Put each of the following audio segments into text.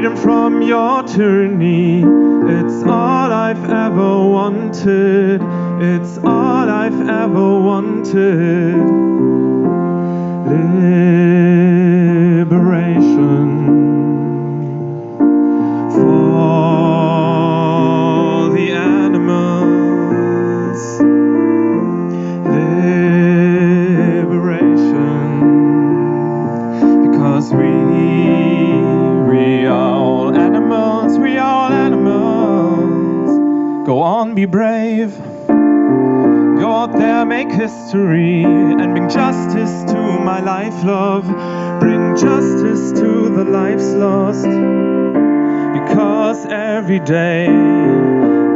freedom from your tyranny. It's all I've ever wanted. It's all I've ever wanted. Liberation for the animals. Liberation, because we are all animals, we are all animals. Go on, be brave. Go out there, make history, and bring justice to my life, love. Bring justice to the lives lost. Because every day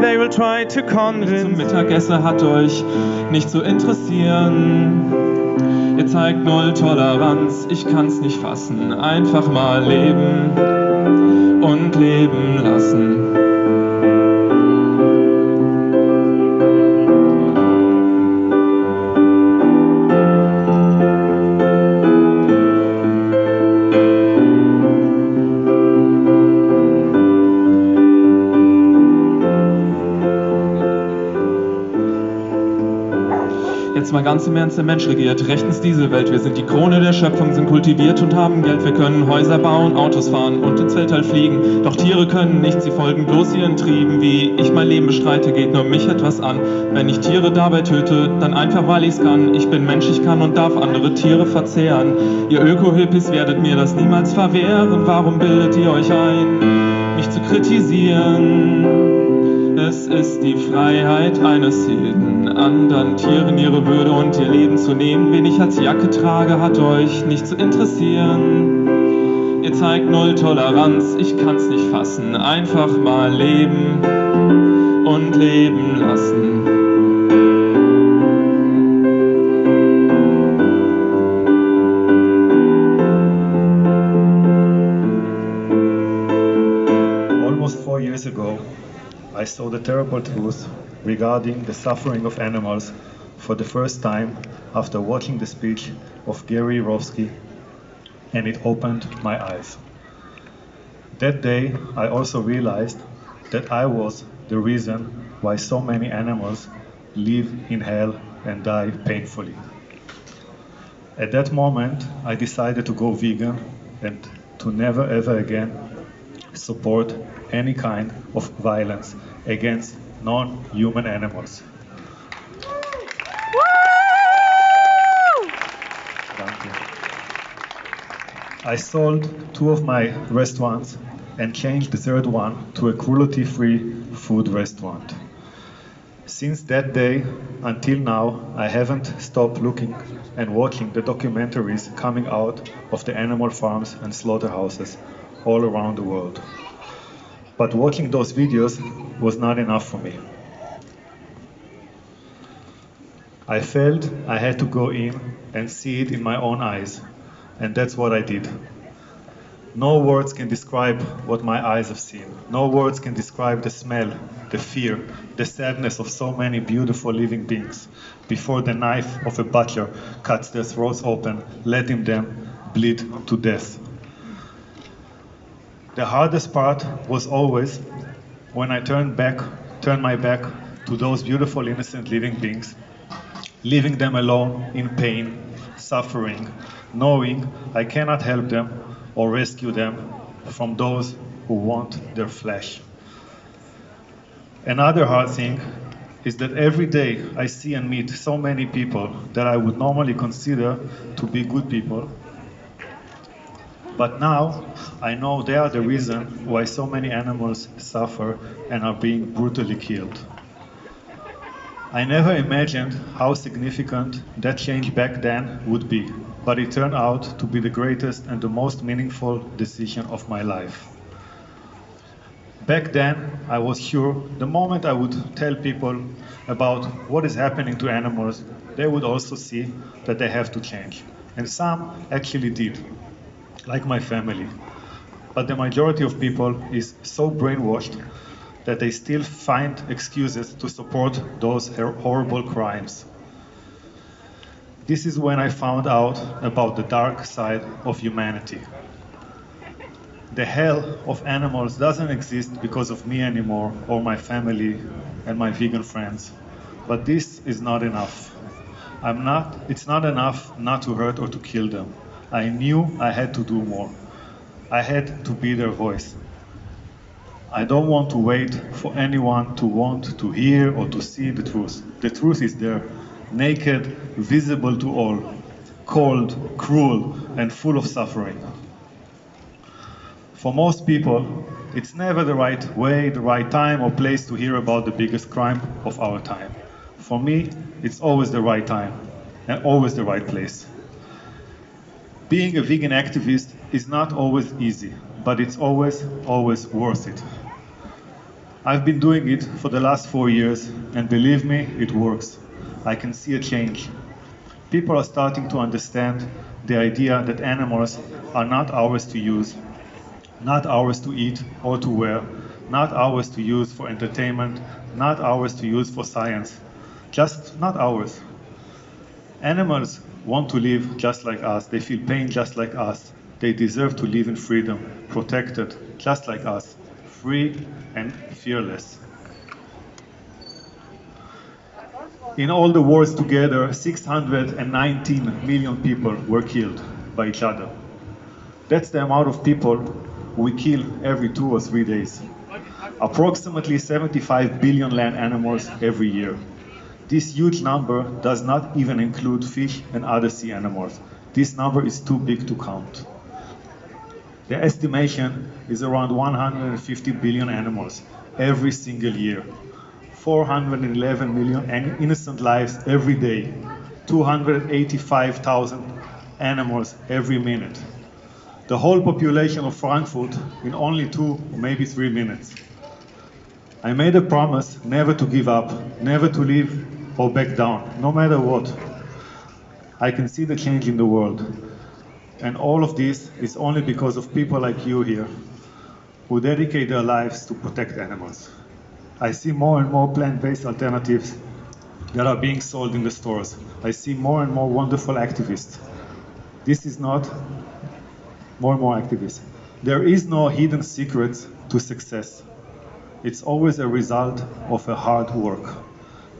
they will try to convince. Zum Mittagessen hat euch nicht zu interessieren. Ihr zeigt null Toleranz, ich kann's nicht fassen. Einfach mal leben und leben lassen. Mal ganz im Ernst, der Mensch regiert rechtens diese Welt. Wir sind die Krone der Schöpfung, sind kultiviert und haben Geld. Wir können Häuser bauen, Autos fahren und ins Weltall fliegen. Doch Tiere können nichts, sie folgen bloß ihren Trieben. Wie ich mein Leben bestreite, geht nur mich etwas an. Wenn ich Tiere dabei töte, dann einfach weil ich's kann. Ich bin Mensch, ich kann und darf andere Tiere verzehren. Ihr Öko-Hippies werdet mir das niemals verwehren. Warum bildet ihr euch ein, mich zu kritisieren? Es ist die Freiheit eines Helden, anderen Tieren ihre Würde und ihr Leben zu nehmen. Wen ich als Jacke trage, hat euch nicht zu interessieren. Ihr zeigt null Toleranz, ich kann's nicht fassen. Einfach mal leben und leben lassen. Almost 4 years ago, I saw the terrible truth regarding the suffering of animals for the first time after watching the speech of Gary Rovsky, and it opened my eyes. That day, I also realized that I was the reason why so many animals live in hell and die painfully. At that moment, I decided to go vegan and to never ever again support any kind of violence against non-human animals. Thank you. I sold 2 of my restaurants and changed the third one to a cruelty-free food restaurant. Since that day until now, I haven't stopped looking and watching the documentaries coming out of the animal farms and slaughterhouses all around the world. But watching those videos was not enough for me. I felt I had to go in and see it in my own eyes, and that's what I did. No words can describe what my eyes have seen. No words can describe the smell, the fear, the sadness of so many beautiful living beings before the knife of a butcher cuts their throats open, letting them bleed to death. The hardest part was always when I turned my back to those beautiful innocent living beings, leaving them alone in pain, suffering, knowing I cannot help them or rescue them from those who want their flesh. Another hard thing is that every day I see and meet so many people that I would normally consider to be good people. But now I know they are the reason why so many animals suffer and are being brutally killed. I never imagined how significant that change back then would be, but it turned out to be the greatest and the most meaningful decision of my life. Back then, I was sure the moment I would tell people about what is happening to animals, they would also see that they have to change. And some actually did, like my family. But the majority of people is so brainwashed that they still find excuses to support those horrible crimes. This is when I found out about the dark side of humanity. The hell of animals doesn't exist because of me anymore, or my family and my vegan friends. But this is not enough. It's not enough not to hurt or to kill them. I knew I had to do more. I had to be their voice. I don't want to wait for anyone to want to hear or to see the truth. The truth is there, naked, visible to all, cold, cruel, and full of suffering. For most people, it's never the right way, the right time or place to hear about the biggest crime of our time. For me, it's always the right time and always the right place. Being a vegan activist is not always easy, but it's always worth it. I've been doing it for the last 4 years, and believe me, it works. I can see a change. People are starting to understand the idea that animals are not ours to use, not ours to eat or to wear, not ours to use for entertainment, not ours to use for science, just not ours. Animals want to live just like us. They feel pain just like us. They deserve to live in freedom, protected just like us, free and fearless. In all the wars together, 619 million people were killed by each other. That's the amount of people we kill every 2 or 3 days. Approximately 75 billion land animals every year. This huge number does not even include fish and other sea animals. This number is too big to count. The estimation is around 150 billion animals every single year. 411 million innocent lives every day. 285,000 animals every minute. The whole population of Frankfurt in only 2, maybe 3 minutes. I made a promise never to give up, never to leave or back down, no matter what. I can see the change in the world. And all of this is only because of people like you here, who dedicate their lives to protect animals. I see more and more plant-based alternatives that are being sold in the stores. I see more and more wonderful activists. This is not more and more activists. There is no hidden secret to success. It's always a result of a hard work.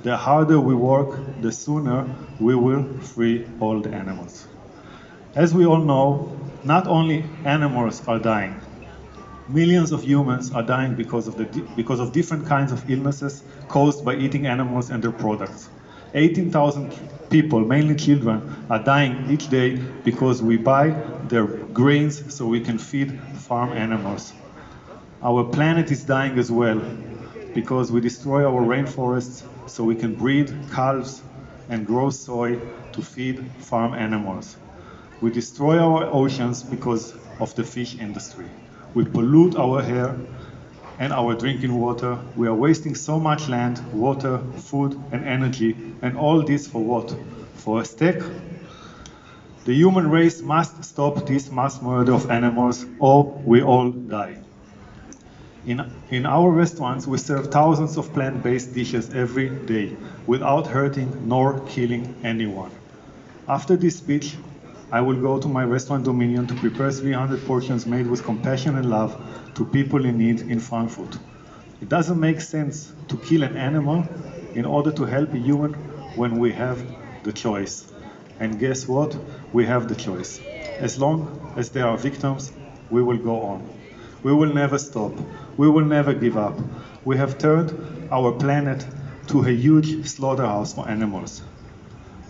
The harder we work, the sooner we will free all the animals. As we all know, not only animals are dying. Millions of humans are dying because of different kinds of illnesses caused by eating animals and their products. 18,000 people, mainly children, are dying each day because we buy their grains so we can feed farm animals. Our planet is dying as well because we destroy our rainforests so we can breed calves and grow soy to feed farm animals. We destroy our oceans because of the fish industry. We pollute our air and our drinking water. We are wasting so much land, water, food, and energy, and all this for what? For a steak? The human race must stop this mass murder of animals, or we all die. In our restaurants, we serve thousands of plant-based dishes every day, without hurting nor killing anyone. After this speech, I will go to my restaurant Dominion to prepare 300 portions made with compassion and love to people in need in Frankfurt. It doesn't make sense to kill an animal in order to help a human when we have the choice. And guess what? We have the choice. As long as there are victims, we will go on. We will never stop. We will never give up. We have turned our planet to a huge slaughterhouse for animals.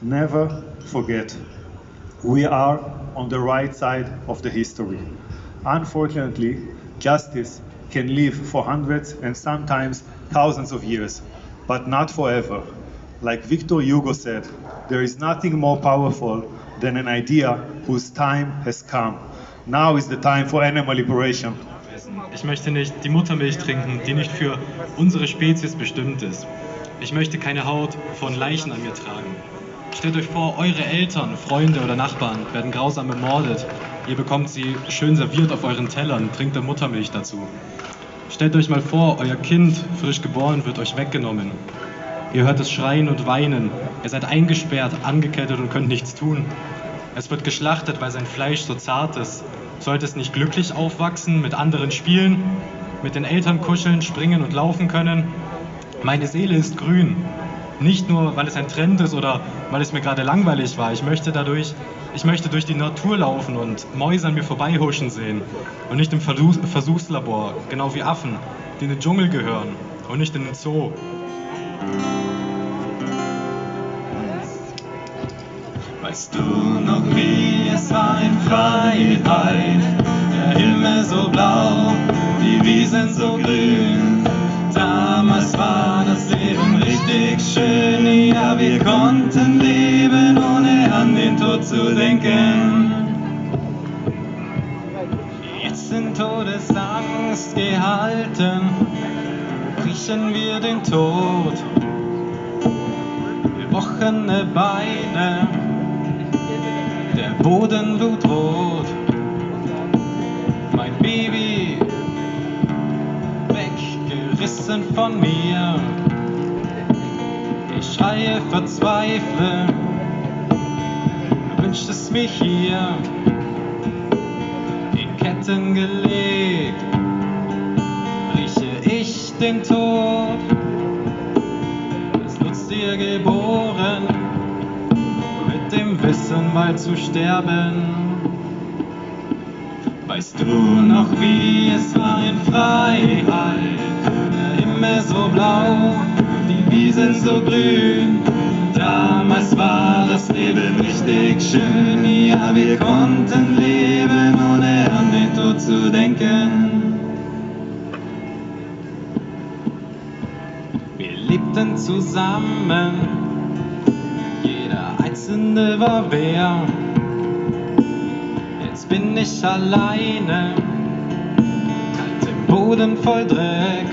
Never forget. We are on the right side of the history. Unfortunately, justice can live for hundreds and sometimes thousands of years, but not forever. Like Victor Hugo said, there is nothing more powerful than an idea whose time has come. Now is the time for animal liberation. Ich möchte nicht die Muttermilch trinken, die nicht für unsere Spezies bestimmt ist. Ich möchte keine Haut von Leichen an mir tragen. Stellt euch vor, eure Eltern, Freunde oder Nachbarn werden grausam ermordet. Ihr bekommt sie schön serviert auf euren Tellern, trinkt dann Muttermilch dazu. Stellt euch mal vor, euer Kind, frisch geboren, wird euch weggenommen. Ihr hört es schreien und weinen. Ihr seid eingesperrt, angekettet und könnt nichts tun. Es wird geschlachtet, weil sein Fleisch so zart ist. solltest nicht glücklich aufwachsen, mit anderen spielen, mit den Eltern kuscheln, springen und laufen können. Meine Seele ist grün. Nicht nur, weil es ein Trend ist oder weil es mir gerade langweilig war. Ich möchte durch die Natur laufen und Mäuse an mir vorbeihuschen sehen. Und nicht im Versuchslabor, genau wie Affen, die in den Dschungel gehören und nicht in den Zoo. Weißt du noch, wie es war in Freiheit? Der Himmel so blau, die Wiesen so grün. Damals war das Leben richtig schön, ja, wir konnten leben, ohne an den Tod zu denken. Jetzt in Todesangst gehalten, riechen wir den Tod. Gebrochene Beine, der Boden blutrot. Mein Baby weggerissen von mir. Ich schreie, verzweifle, wünscht es mich hier. In Ketten gelegt, rieche ich den Tod. Es nutzt dir geboren, mit dem Wissen bald zu sterben. Weißt du noch, wie es war in Freiheit? Der Himmel so blau, die Wiesen so grün. Damals war das Leben richtig schön. Ja, wir konnten leben, ohne an den Tod zu denken. Wir lebten zusammen, jeder Einzelne war wer. Jetzt bin ich alleine, kalt im Boden voll Dreck.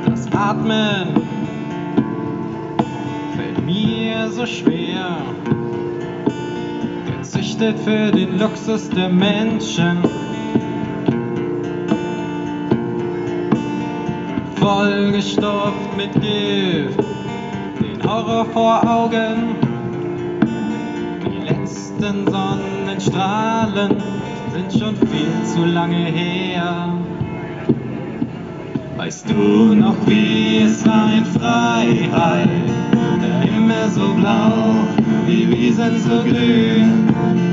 Das Atmen fällt mir so schwer. Gezüchtet für den Luxus der Menschen, vollgestopft mit Gift, den Horror vor Augen. Die letzten Sonnenstrahlen sind schon viel zu lange her. Weißt du noch, wie es war in Freiheit? Der Himmel so blau, die Wiesen so grün.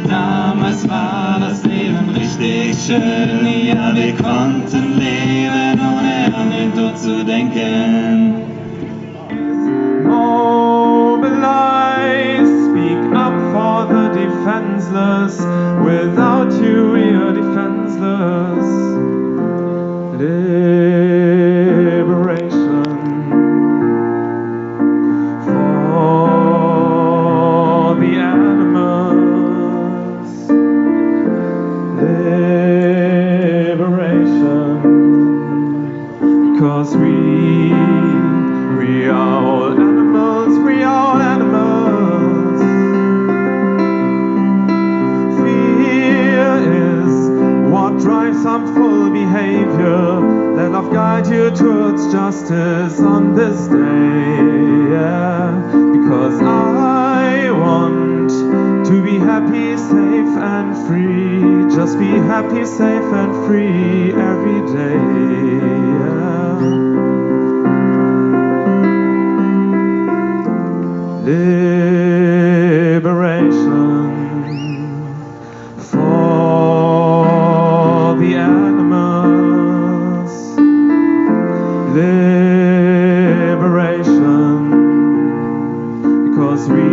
Damals war das Leben richtig schön. Ja, wir konnten leben, ohne an den Tod zu denken. Mobilize, speak up for the defenseless. Without you we are defenseless. Liberation for the animals. Liberation, because we are all animals, we are all animals. Fear is what drives harmful behavior. Let love guide you towards justice on this day, yeah. Because I want to be happy, safe and free. Just be happy, safe and free every day, yeah. Liberation for the animals. Liberation, because we